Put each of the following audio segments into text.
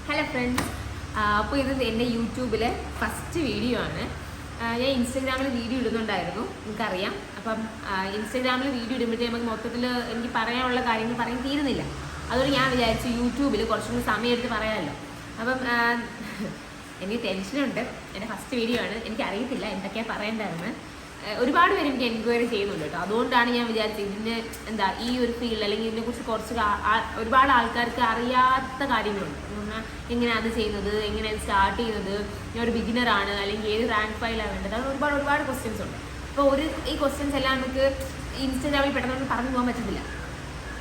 Hello friends, അപ്പോൾ ഇത് എൻ്റെ യൂട്യൂബിലെ ഫസ്റ്റ് വീഡിയോ ആണ്. ഞാൻ ഇൻസ്റ്റഗ്രാമിൽ വീഡിയോ ഇടുന്നുണ്ടായിരുന്നു, നിങ്ങൾക്കറിയാം. അപ്പം ഇൻസ്റ്റഗ്രാമിൽ വീഡിയോ ഇടുമ്പോഴത്തേക്ക് നമുക്ക് മൊത്തത്തിൽ എനിക്ക് പറയാനുള്ള കാര്യങ്ങൾ പറയാൻ തീരുന്നില്ല. അതുകൊണ്ട് ഞാൻ വിചാരിച്ചു യൂട്യൂബിൽ കുറച്ചും കൂടി സമയം എടുത്ത് പറയാമല്ലോ. അപ്പം എനിക്ക് ടെൻഷനുണ്ട്. എൻ്റെ ഫസ്റ്റ് വീഡിയോ ആണ്, എനിക്കറിയത്തില്ല എന്തൊക്കെയാണ് പറയേണ്ടതെന്ന്. ഒരുപാട് പേര് എനിക്ക് എൻക്വയറി ചെയ്യുന്നുണ്ട് കേട്ടോ. അതുകൊണ്ടാണ് ഞാൻ വിചാരിച്ചത് ഇതിന് ഈ ഒരു ഫീൽഡ് അല്ലെങ്കിൽ ഇതിനെക്കുറിച്ച് കുറച്ച് ഒരുപാട് ആൾക്കാർക്ക് അറിയാത്ത കാര്യങ്ങളുണ്ട്. എങ്ങനെ അത് ചെയ്യുന്നത്, എങ്ങനെ അത് സ്റ്റാർട്ട് ചെയ്യുന്നത്, ഞാൻ ഒരു ബിഗിനറാണ് അല്ലെങ്കിൽ ഏത് റാങ്ക് ഫയലാണ് വേണ്ടത്, അത് ഒരുപാട് ക്വസ്റ്റ്യൻസ് ഉണ്ട്. അപ്പോൾ ഈ ക്വസ്റ്റ്യൻസ് എല്ലാം നമുക്ക് ഇൻസ്റ്റഗ്രാമിൽ പെട്ടെന്ന് പറഞ്ഞു പോകാൻ പറ്റത്തില്ല.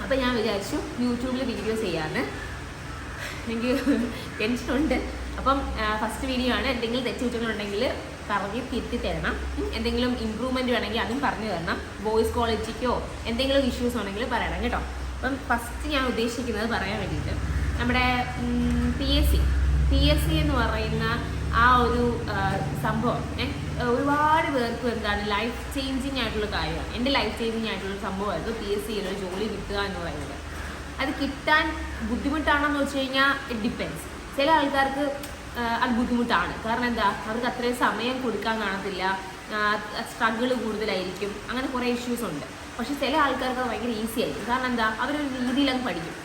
അപ്പോൾ ഞാൻ വിചാരിച്ചു യൂട്യൂബിൽ വീഡിയോ ചെയ്യാമെന്ന്. എനിക്ക് ടെൻഷനുണ്ട്. അപ്പം ഫസ്റ്റ് വീഡിയോ ആണ്. എന്തെങ്കിലും തെറ്റുകുറ്റങ്ങളുണ്ടെങ്കിൽ പറഞ്ഞ് തിരുത്തി തരണം. എന്തെങ്കിലും ഇമ്പ്രൂവ്മെൻറ്റ് വേണമെങ്കിൽ അതും പറഞ്ഞു തരണം. വോയിസ് ക്വാളിറ്റിക്കോ എന്തെങ്കിലും ഇഷ്യൂസ് ഉണ്ടെങ്കിൽ പറയണം കേട്ടോ. അപ്പം ഫസ്റ്റ് ഞാൻ ഉദ്ദേശിക്കുന്നത് പറയാൻ വേണ്ടിയിട്ട് നമ്മുടെ പി എസ് സി എന്ന് പറയുന്ന ആ ഒരു സംഭവം ഒരുപാട് പേർക്കും ലൈഫ് ചേഞ്ചിങ് ആയിട്ടുള്ള കാര്യമാണ്. എൻ്റെ ലൈഫ് ചേഞ്ചിങ് ആയിട്ടുള്ള സംഭവമായിരുന്നു പി എസ് സിയിൽ ഒരു ജോലി കിട്ടുക എന്ന് പറയുന്നത്. അത് കിട്ടാൻ ബുദ്ധിമുട്ടാണെന്ന് വെച്ച് കഴിഞ്ഞാൽ ഇറ്റ് ഡിപ്പെൻസ്. ചില ആൾക്കാർക്ക് അത് ബുദ്ധിമുട്ടാണ്. കാരണം അവർക്ക് അത്രയും സമയം കൊടുക്കാൻ കാണത്തില്ല, സ്ട്രഗിൾ കൂടുതലായിരിക്കും, അങ്ങനെ കുറേ ഇഷ്യൂസ് ഉണ്ട്. പക്ഷെ ചില ആൾക്കാർക്ക് അത് ഭയങ്കര ഈസി ആയിരിക്കും. കാരണം അവരൊരു രീതിയിലങ്ങ് പഠിക്കും.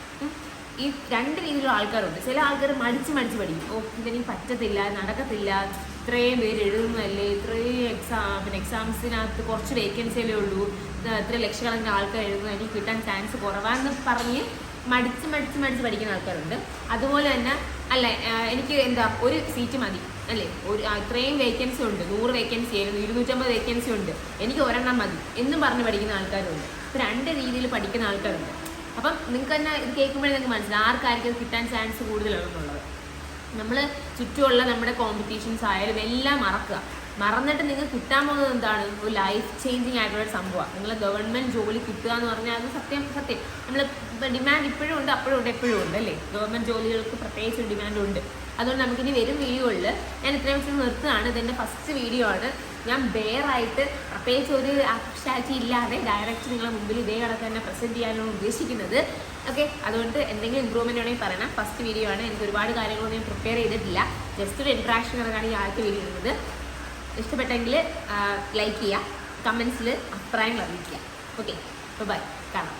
ഈ രണ്ട് രീതിയിലുള്ള ആൾക്കാരുണ്ട്. ചില ആൾക്കാർ മടിച്ച് പഠിക്കും. ഇതെനിക്ക് പറ്റത്തില്ല, നടക്കത്തില്ല, ഇത്രയും പേര് എഴുതുന്നതല്ലേ, ഇത്രയും എക്സാംസിനകത്ത് കുറച്ച് വേക്കൻസിയല്ലേ ഉള്ളൂ, ഇത്ര ലക്ഷക്കണക്കിന് ആൾക്കാർ എഴുതുന്നത്, എനിക്ക് കിട്ടാൻ ചാൻസ് കുറവാന്ന് പറഞ്ഞ് മടിച്ച് പഠിക്കുന്ന ആൾക്കാരുണ്ട്. അതുപോലെ തന്നെ എനിക്ക് ഒരു സീറ്റ് മതി അല്ലേ, ഇത്രയും വേക്കൻസി ഉണ്ട്, 100 വേക്കൻസി ആയിരുന്നു, 250 വേക്കൻസി ഉണ്ട്, എനിക്ക് ഒരെണ്ണം മതി എന്നും പറഞ്ഞ് പഠിക്കുന്ന ആൾക്കാരുണ്ട്. ഇപ്പോൾ രണ്ട് രീതിയിൽ പഠിക്കുന്ന ആൾക്കാരുണ്ട്. അപ്പം നിങ്ങൾക്ക് തന്നെ ഇത് കേൾക്കുമ്പോഴേ നിങ്ങൾക്ക് മനസ്സിലാവും ആർക്കായിരിക്കും അത് കിട്ടാൻ ചാൻസ് കൂടുതലാണെന്നുള്ളത്. നമ്മൾ ചുറ്റുമുള്ള നമ്മുടെ കോമ്പറ്റീഷൻസ് ആയാലും എല്ലാം മറന്നിട്ട് നിങ്ങൾക്ക് കിട്ടാൻ പോകുന്നത് ഒരു ലൈഫ് ചേഞ്ചിങ് ആയിട്ടുള്ള സംഭവമാണ്. നിങ്ങൾ ഗവൺമെൻറ് ജോലി കിട്ടുക എന്ന് പറഞ്ഞാൽ അത് സത്യം. നമ്മൾ ഡിമാൻഡ് ഇപ്പോഴും ഉണ്ട്, അപ്പോഴും ഉണ്ട്, എപ്പോഴും ഉണ്ട് അല്ലേ. ഗവൺമെൻറ് ജോലികൾക്ക് പ്രത്യേകിച്ച് ഡിമാൻഡ് ഉണ്ട്. അതുകൊണ്ട് നമുക്കിനി വരും വീഡിയോകളിൽ ഞാൻ ഇത്രയും വെച്ച് നിർത്തുകയാണ്. ഇതെൻ്റെ ഫസ്റ്റ് വീഡിയോ ആണ്. ഞാൻ ബെയറായിട്ട് പ്രത്യേകിച്ച് ഒരു സ്ട്രാറ്റജി ഇല്ലാതെ ഡയറക്റ്റ് നിങ്ങളുടെ മുമ്പിൽ ഇതേ കണക്ക് തന്നെ പ്രസൻറ്റ് ചെയ്യാനാണ് ഉദ്ദേശിക്കുന്നത്. ഓക്കെ, അതുകൊണ്ട് എന്തെങ്കിലും ഇമ്പ്രൂവ്മെൻ്റ് ആണെങ്കിൽ പറയണം. ഫസ്റ്റ് വീഡിയോ ആണ്. എനിക്ക് ഒരുപാട് കാര്യങ്ങളൊന്നും ഞാൻ പ്രിപ്പയർ ചെയ്തിട്ടില്ല. ജസ്റ്റ് ഒരു ഇൻട്രാക്ഷൻ നടക്കാണ് ഈ ആദ്യത്തെ വീഡിയോ ഇടുന്നത്. ഇഷ്ടപ്പെട്ടെങ്കിൽ ലൈക്ക് ചെയ്യുക, കമൻസിൽ അഭിപ്രായങ്ങൾ അറിയിക്കുക. ഓക്കെ, ബൈ, കാണാം.